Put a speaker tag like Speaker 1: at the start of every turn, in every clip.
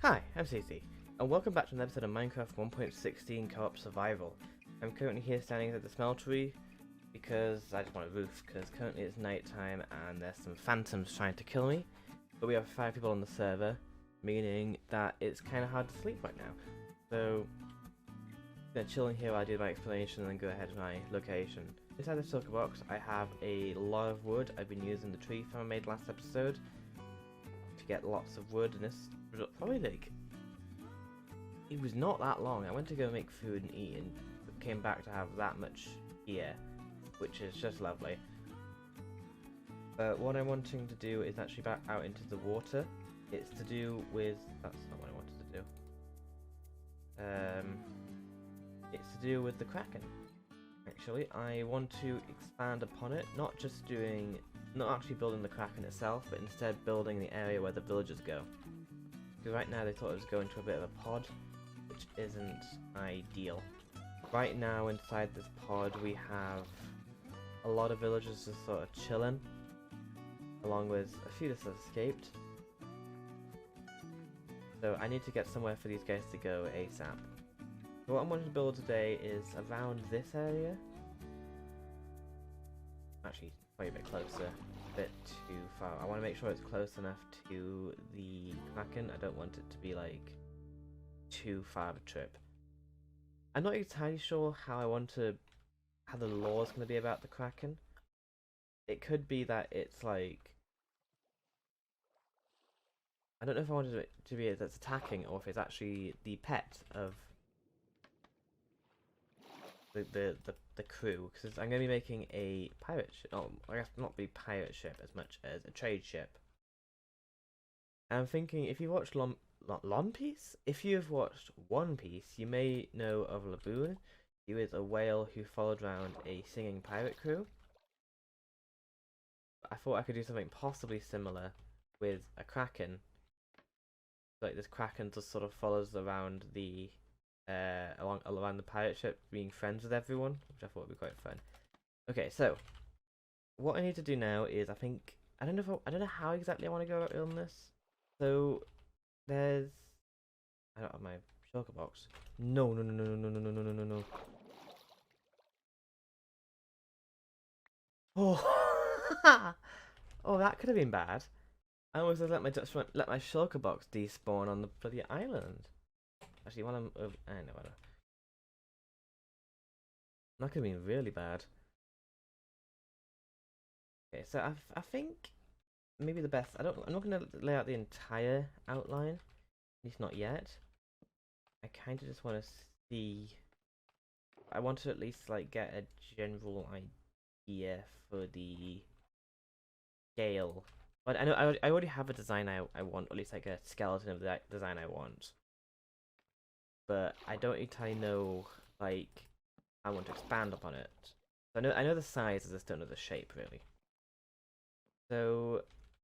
Speaker 1: Hi, I'm Cece, and welcome back to an episode of Minecraft 1.16 Co-op Survival. I'm currently here standing at the smeltery because I just want a roof, because currently it's night time and there's some phantoms trying to kill me, but we have 5 people on the server, meaning that it's kind of hard to sleep right now. So, I'm going to chill in here while I do my explanation and then go ahead to my location. Inside the shulker box I have a lot of wood. I've been using the tree farm I made last episode to get lots of wood, and this probably like, it was not that long. I went to go make food and eat and came back to have that much here, which is just lovely. But what I'm wanting to do is actually back out into the water. It's to do with, that's not what I wanted to do. It's to do with the Kraken. Actually, I want to expand upon it, not actually building the Kraken itself, but instead building the area where the villagers go. Because right now they thought it was going to a bit of a pod, which isn't ideal. Right now inside this pod we have a lot of villagers just sort of chilling, along with a few that have escaped. So I need to get somewhere for these guys to go ASAP. So what I'm wanting to build today is around this area. Actually, probably a bit closer, a bit too far. I want to make sure it's close enough to the Kraken. I don't want it to be like too far of a trip. I'm not entirely sure how the lore is going to be about the Kraken. It could be that it's like, I don't know if I wanted it to be that's attacking or if it's actually the pet of the crew, because I'm going to be making a pirate ship. Oh, I guess not be pirate ship as much as a trade ship. And I'm thinking, if you watched One Piece? If you've watched One Piece, you may know of Lebowitz. He was a whale who followed around a singing pirate crew. I thought I could do something possibly similar with a Kraken. Like this Kraken just sort of follows around the around the pirate ship, being friends with everyone, which I thought would be quite fun. Okay, so what I need to do now is, I don't know how exactly I want to go about doing this. So there's, I don't have my shulker box. No. Oh, oh, that could have been bad. I almost let my shulker box despawn on the bloody island. Actually, while I'm over, I know. That could have been really bad. Okay, so I think maybe the best. I'm not gonna lay out the entire outline, at least not yet. I kind of just want to see. I want to at least like get a general idea for the scale. But I know I already have a design I want, or at least like a skeleton of that design I want. But I don't entirely know like I want to expand upon it. So I know the size, I just don't know the shape really. So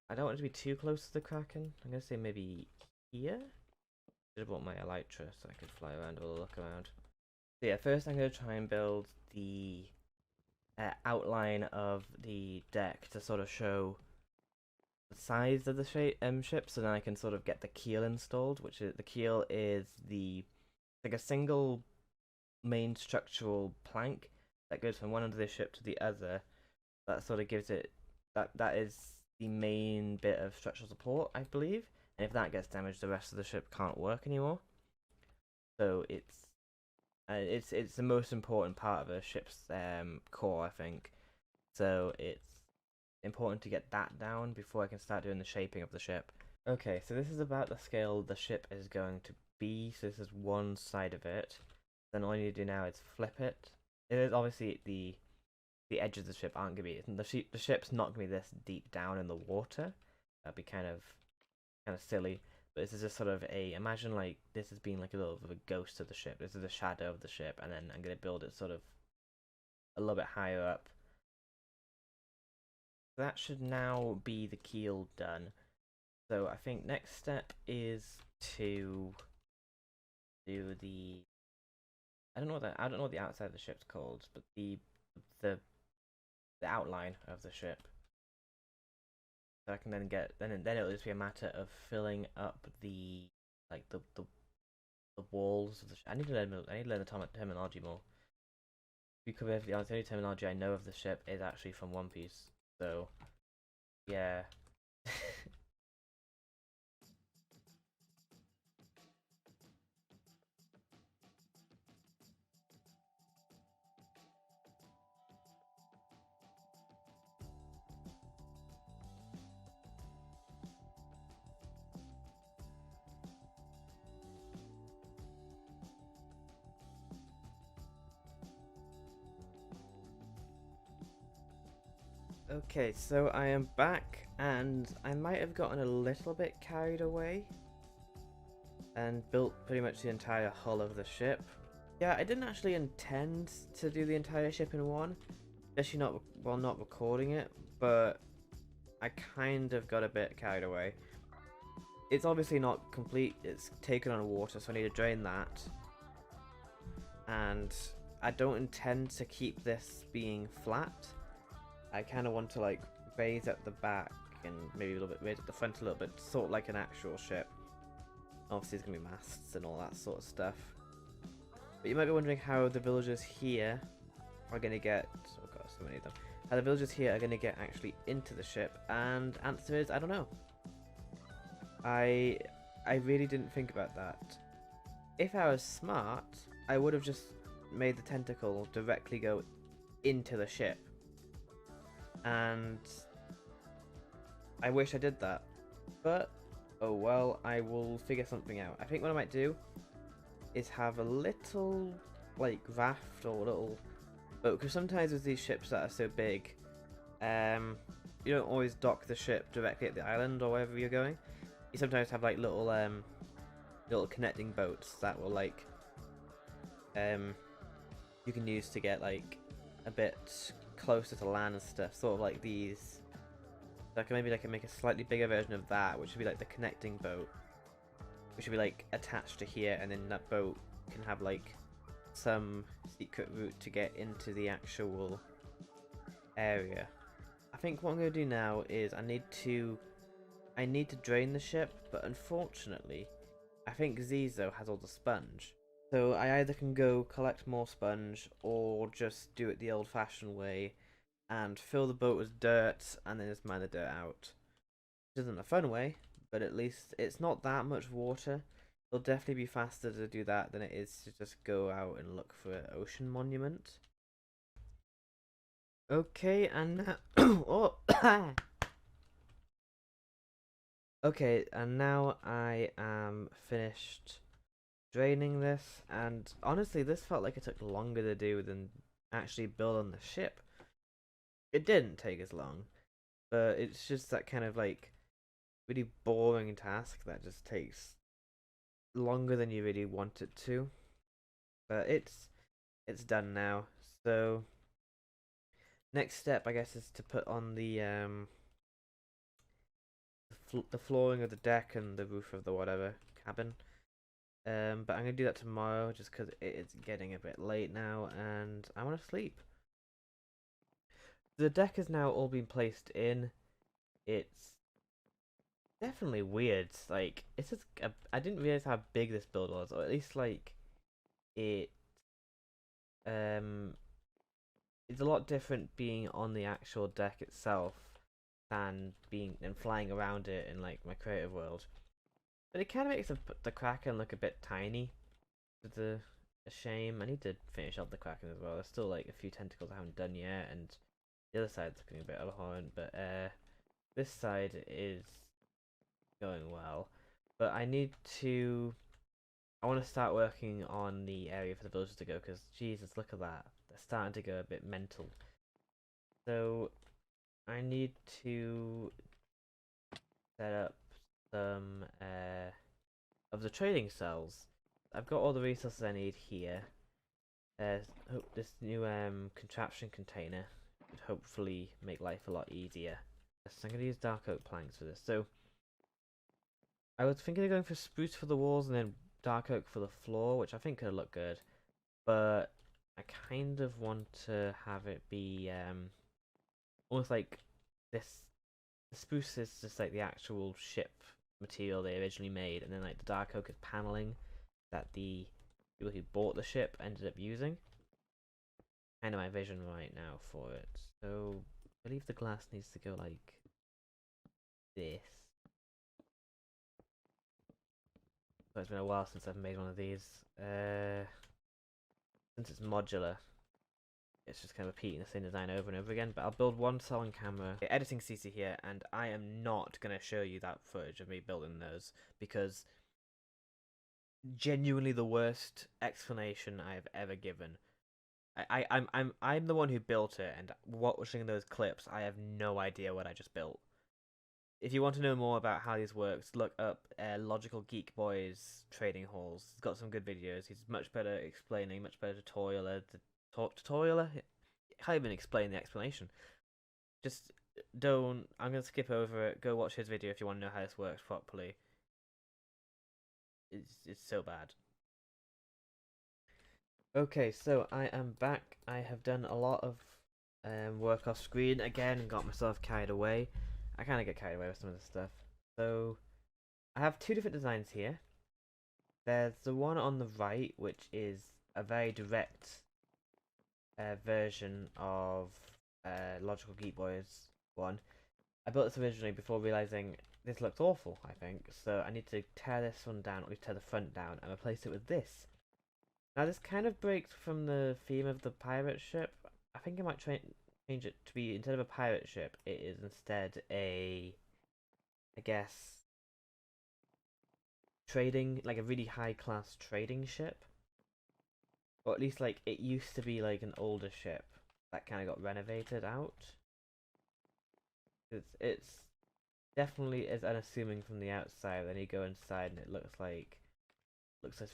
Speaker 1: I don't want it to be too close to the Kraken. I'm gonna say maybe here. Should have bought my elytra so I could fly around, have a look around. So yeah, first I'm gonna try and build the outline of the deck to sort of show the size of the ship, so then I can sort of get the keel installed. Which is, the keel is like a single main structural plank that goes from one end of the ship to the other. That sort of gives it that is the main bit of structural support, I believe. And if that gets damaged, the rest of the ship can't work anymore. So it's the most important part of a ship's core, I think. So it's important to get that down before I can start doing the shaping of the ship. Okay, so this is about the scale the ship is going to be. So this is one side of it. Then all you need to do now is flip it. It is obviously the edges of the ship aren't going to be, the ship's not going to be this deep down in the water. That'd be kind of silly. But this is just sort of imagine like this has been like a little bit of a ghost of the ship. This is the shadow of the ship, and then I'm going to build it sort of a little bit higher up. That should now be the keel done. So I think next step is to do the, I don't know what the outside of the ship's called, but the outline of the ship. So I can then it'll just be a matter of filling up the like the walls of the. I need to learn. I need to learn the terminology more. To be completely honest, the only terminology I know of the ship is actually from One Piece. So, yeah. Okay, so I am back, and I might have gotten a little bit carried away and built pretty much the entire hull of the ship. Yeah, I didn't actually intend to do the entire ship in one, especially not while not recording it, but I kind of got a bit carried away. It's obviously not complete, it's taken on water, so I need to drain that. And I don't intend to keep this being flat. I kind of want to like raise at the back and maybe a little bit raise at the front a little bit, sort of like an actual ship. Obviously there's going to be masts and all that sort of stuff. But you might be wondering how the villagers here are going to get, oh god, so many of them, how the villagers here are going to get actually into the ship, and answer is, I don't know. I really didn't think about that. If I was smart, I would have just made the tentacle directly go into the ship. And I wish I did that. But, oh well, I will figure something out. I think what I might do is have a little, like, raft or a little boat. Because sometimes with these ships that are so big, you don't always dock the ship directly at the island or wherever you're going. You sometimes have, like, little connecting boats that will, like, you can use to get, like, a bit closer to land and stuff. Sort of like these. So maybe I can make a slightly bigger version of that, which would be like the connecting boat, which would be like attached to here, and then that boat can have like some secret route to get into the actual area. I think what I'm going to do now is I need to drain the ship, but unfortunately I think Zizo has all the sponge. So I either can go collect more sponge or just do it the old-fashioned way and fill the boat with dirt and then just mine the dirt out. Which isn't a fun way, but at least it's not that much water. It'll definitely be faster to do that than it is to just go out and look for an ocean monument. Okay, and oh, okay, and now I am finished draining this, and honestly this felt like it took longer to do than actually build on the ship. It didn't take as long, but it's just that kind of like really boring task that just takes longer than you really want it to. But it's done now. So next step I guess is to put on the flooring of the deck and the roof of the whatever cabin. But I'm gonna do that tomorrow just because it's getting a bit late now and I want to sleep. The deck has now all been placed in. It's definitely weird. Like it's just I didn't realize how big this build was, or at least like it it's a lot different being on the actual deck itself than flying around it in like my creative world. But it kind of makes the Kraken look a bit tiny. It's a shame. I need to finish up the Kraken as well. There's still like a few tentacles I haven't done yet, and the other side's looking a bit abhorrent. But this side is going well. But I need to. I want to start working on the area for the villagers to go because Jesus, look at that. They're starting to go a bit mental. So I need to set up some of the trading cells. I've got all the resources I need here. Hope this new contraption container would hopefully make life a lot easier. Yes, I'm going to use dark oak planks for this. So I was thinking of going for spruce for the walls and then dark oak for the floor, which I think could look good. But I kind of want to have it be almost like this. The spruce is just like the actual ship material they originally made, and then like the dark oak is paneling that the people who bought the ship ended up using. Kind of my vision right now for it. So I believe the glass needs to go like this. So it's been a while since I've made one of these. Since it's modular, it's just kind of repeating the same design over and over again. But I'll build one cell on camera. Okay, editing CC here, and I am not gonna show you that footage of me building those because genuinely the worst explanation I have ever given. I'm the one who built it, and watching those clips, I have no idea what I just built. If you want to know more about how these works, look up Logical Geek Boy's trading halls. He's got some good videos. He's much better explaining, much better tutorialer. Tutorialer? Can't even explain the explanation. Just don't. I'm gonna skip over it. Go watch his video if you want to know how this works properly. It's so bad. Okay, so I am back. I have done a lot of work off screen again and got myself carried away. I kind of get carried away with some of this stuff. So I have two different designs here. There's the one on the right, which is a very direct version of Logical Geek Boy's one. I built this originally before realizing this looks awful, I think. So I need to tear this one down, or at least tear the front down, and replace it with this. Now this kind of breaks from the theme of the pirate ship. I think I might change it to be, instead of a pirate ship, it is instead a, I guess, trading, like a really high class trading ship. Or at least like it used to be like an older ship that kind of got renovated out. It's definitely as unassuming from the outside. Then you go inside and it looks like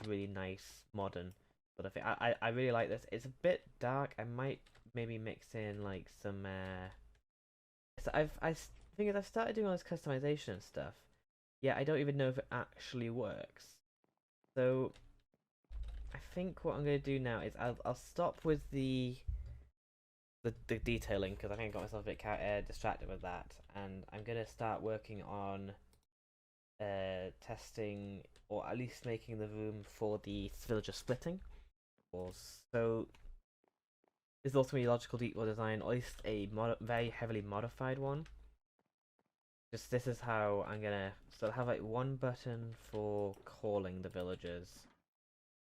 Speaker 1: really nice modern sort of thing. I really like this. It's a bit dark. I might maybe mix in like some so I think I've started doing all this customization and stuff. Yeah, I don't even know if it actually works. So I think what I'm gonna do now is I'll stop with the detailing because I think I got myself a bit distracted with that, and I'm gonna start working on testing, or at least making the room for the villager splitting. So this is also a logical detail design, or at least a very heavily modified one. Just this is how I'm gonna. So I'll have like one button for calling the villagers,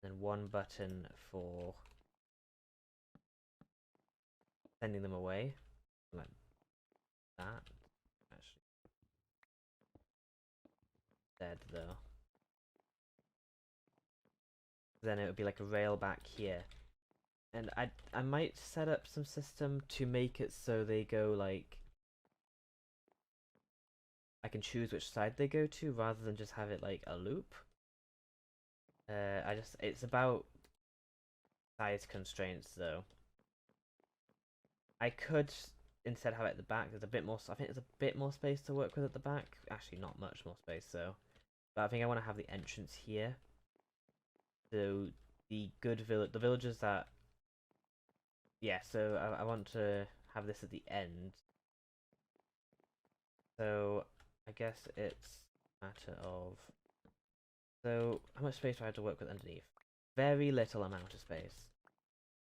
Speaker 1: and one button for sending them away, like that. Actually, dead though. Then it would be like a rail back here, and I might set up some system to make it so they go like, I can choose which side they go to rather than just have it like a loop. It's about size constraints though. I could instead have it at the back. There's a bit more. I think there's a bit more space to work with at the back. Actually, not much more space though. But I think I want to have the entrance here. So the villagers that. Yeah. So I want to have this at the end. So I guess it's a matter of. So how much space do I have to work with underneath? Very little amount of space.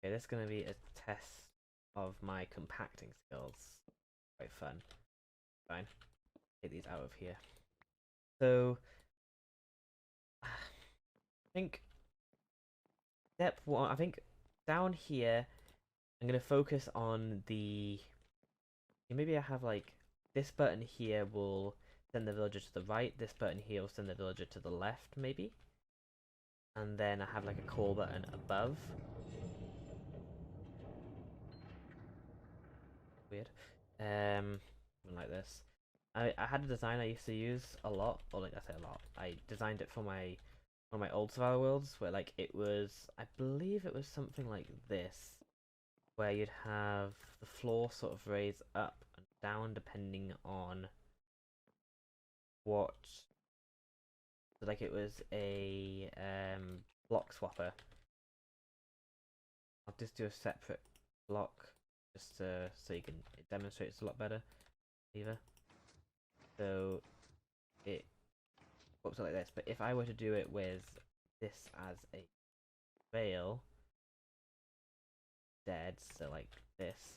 Speaker 1: Okay, this is going to be a test of my compacting skills. Quite fun. Fine. Take these out of here. So I think step one, I think down here I'm going to focus on the, maybe I have like this button here will send the villager to the right, this button here will send the villager to the left maybe, and then I have like a call button above. Weird. Something like this. I had a design I used to use a lot, or like I say a lot. I designed it for one of my old survival worlds where like it was, I believe it was something like this, where you'd have the floor sort of raise up and down depending on what, like it was a block swapper. I'll just do a separate block just so you can, it demonstrates a lot better. Either. So it up like this. But if I were to do it with this as a veil, dead, so like this.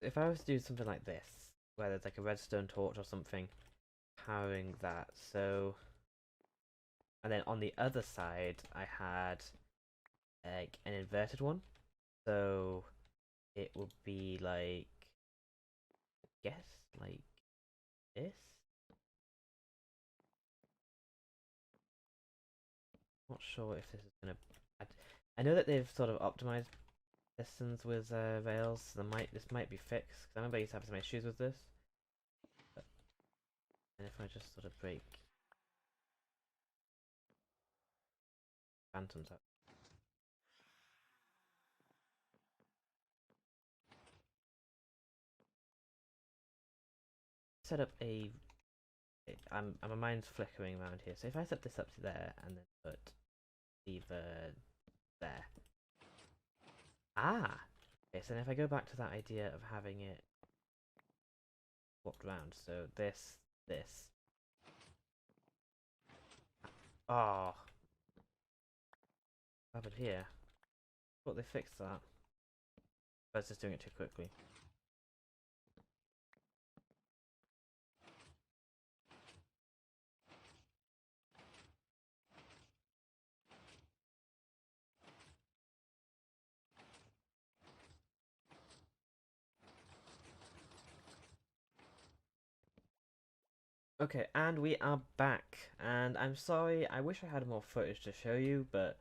Speaker 1: If I was to do something like this, where there's like a redstone torch or something powering that, so, and then on the other side I had like an inverted one, so it would be like, I guess like this. Not sure if this is gonna. I know that they've sort of optimized distance with rails. So this might be fixed. 'Cause I remember I used to have some issues with this. But, and if I just sort of break phantoms up, set up a. My mind's flickering around here. So if I set this up to there and then put either there. Ah. Okay. So then if I go back to that idea of having it swapped around, so this. Oh. What happened here? Thought they fixed that. I was just doing it too quickly. Okay, and we are back. And I'm sorry, I wish I had more footage to show you, but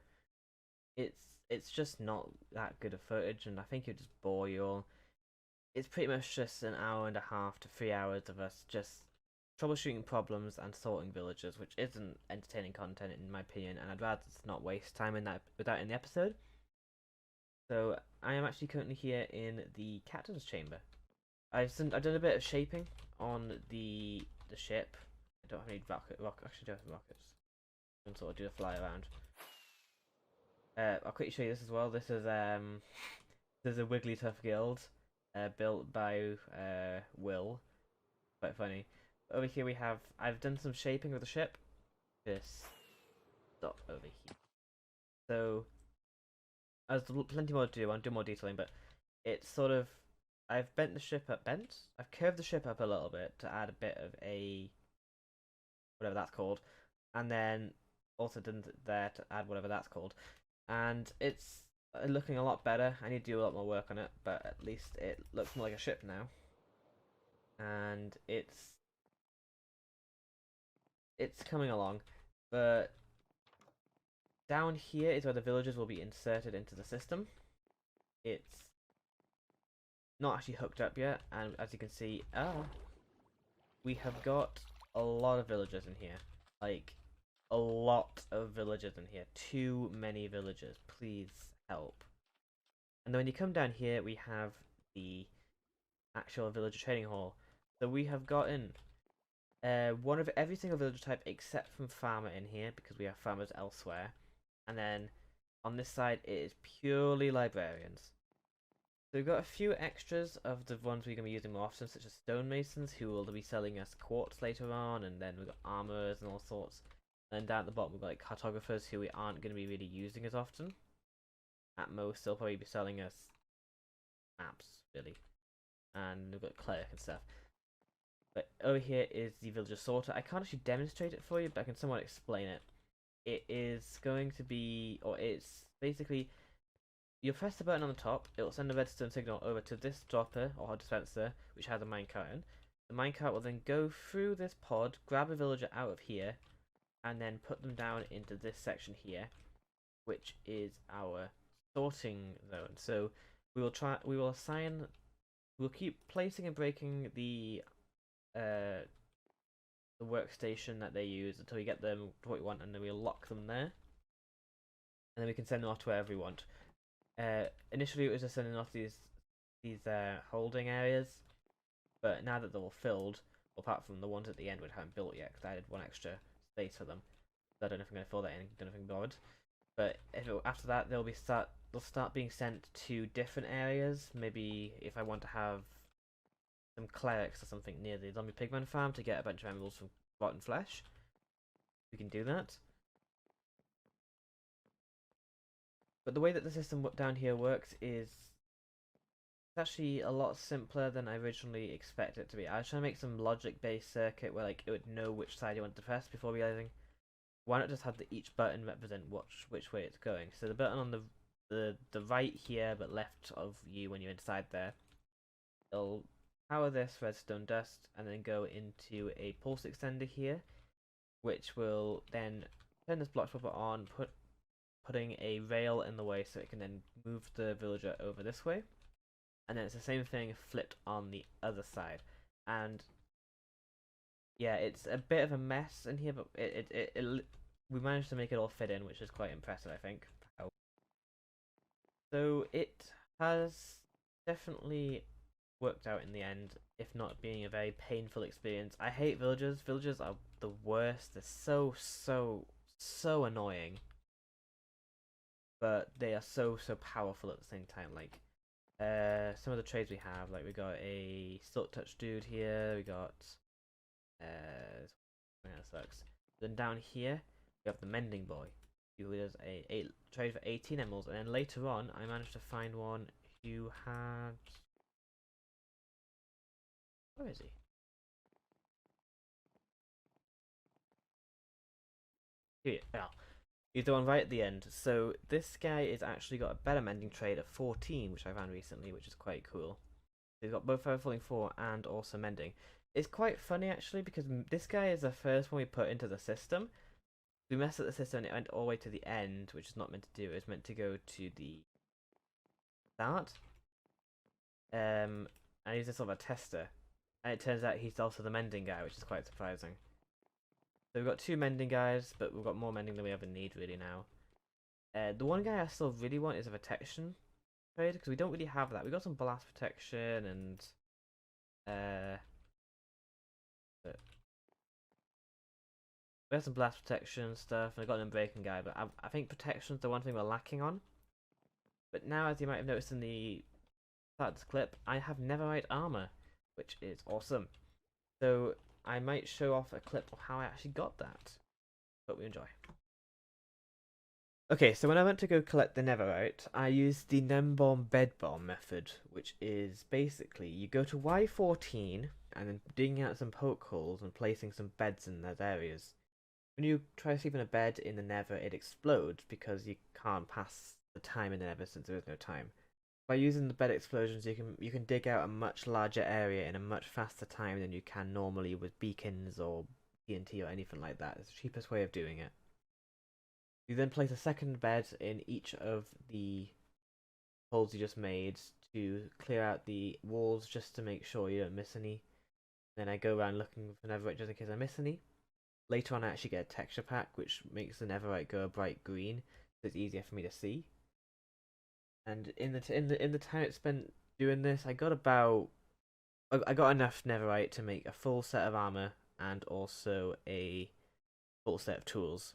Speaker 1: it's just not that good of footage, and I think it'd just bore you all. It's pretty much just an hour and a half to 3 hours of us just troubleshooting problems and sorting villagers, which isn't entertaining content in my opinion, and I'd rather just not waste time in that with that in the episode. So I am actually currently here in the captain's chamber. I've done a bit of shaping on the ship. I don't have any actually don't have rockets. I can sort of do a fly around. I'll quickly show you this as well. This is there's a Wigglytuff guild, built by Will. Quite funny. Over here we have I've done some shaping of the ship. This stop over here. So there's plenty more to do. I'll do more detailing, but it's sort of I've bent the ship up. I've curved the ship up a little bit to add a bit of a whatever that's called, and then also done there to add whatever that's called, and it's looking a lot better. I need to do a lot more work on it, but at least it looks more like a ship now, and it's coming along. But down here is where the villagers will be inserted into the system. It's not actually hooked up yet, and as you can see, we have got a lot of villagers in here. Like, a lot of villagers in here. Too many villagers. Please help. And then when you come down here, we have the actual villager training hall. So we have gotten one of every single villager type except from farmer in here, because we have farmers elsewhere. And then on this side, it is purely librarians. So we've got a few extras of the ones we're going to be using more often, such as stonemasons, who will be selling us quartz later on, and then we've got armorers and all sorts. And then down at the bottom we've got like cartographers, who we aren't going to be really using as often. At most, they'll probably be selling us maps, really. And we've got cleric and stuff. But over here is the villager sorter. I can't actually demonstrate it for you, but I can somewhat explain it. It is going to be, or it's basically, you press the button on the top, it will send a redstone signal over to this dropper or dispenser, which has a minecart in. The minecart will then go through this pod, grab a villager out of here, and then put them down into this section here, which is our sorting zone. So we'll keep placing and breaking the workstation that they use until we get them to what we want, and then we'll lock them there. and then we can send them off to wherever we want. Initially, it was just sending off these holding areas, but now that they're all filled, apart from the ones at the end which I haven't built yet, because I added one extra space for them, so I don't know if I'm going to fill that in. Don't know if I'm bothered. But after that, they'll start being sent to different areas. Maybe if I want to have some clerics or something near the zombie pigman farm to get a bunch of emeralds from rotten flesh, we can do that. But the way that the system down here works is it's actually a lot simpler than I originally expected it to be. I was trying to make some logic-based circuit where like it would know which side you want to press before realizing why not just have each button represent which way it's going. So the button on the right here but left of you when you're inside there, it'll power this redstone dust and then go into a pulse extender here, which will then turn this block swapper on, putting a rail in the way so it can then move the villager over this way. And then it's the same thing flipped on the other side. And yeah, it's a bit of a mess in here, but we managed to make it all fit in, which is quite impressive, I think. So it has definitely worked out in the end, if not being a very painful experience. I hate villagers. Villagers are the worst. They're so annoying. But they are so powerful at the same time. Like, some of the trades we have, like we got a silk touch dude here, we got that sucks. Then down here we have the mending boy, who does a trade for 18 emeralds, and then later on I managed to find one who had, where is he? Here, oh, he's the one right at the end. So this guy is actually got a better mending trade at 14, which I found recently, which is quite cool. He's got both Falling 4 and also mending. It's quite funny actually because this guy is the first one we put into the system. We messed up the system and it went all the way to the end, which is not meant to do. It's meant to go to the start. And he's a sort of a tester. And it turns out he's also the mending guy, which is quite surprising. So we've got 2 mending guys, but we've got more mending than we ever need really now. The one guy I still really want is a protection trade, because we don't really have that. We got some blast protection and we have some blast protection stuff, and I got an unbreaking guy, but I think protection's the one thing we're lacking on. But now, as you might have noticed in the start of this clip, I have Netherite armor, which is awesome. So I might show off a clip of how I actually got that. Hope you enjoy. Okay, so when I went to go collect the Netherite, I used the Nembomb bed bomb method, which is basically you go to Y14 and then digging out some poke holes and placing some beds in those areas. When you try to sleep in a bed in the Nether, it explodes because you can't pass the time in the Nether since there is no time. By using the bed explosions, you can dig out a much larger area in a much faster time than you can normally with beacons or TNT or anything like that. It's the cheapest way of doing it. You then place a second bed in each of the holes you just made to clear out the walls just to make sure you don't miss any. Then I go around looking for Netherite just in case I miss any. Later on I actually get a texture pack which makes the Netherite go a bright green, so it's easier for me to see. And in the time it spent doing this, I got enough Netherite to make a full set of armor and also a full set of tools.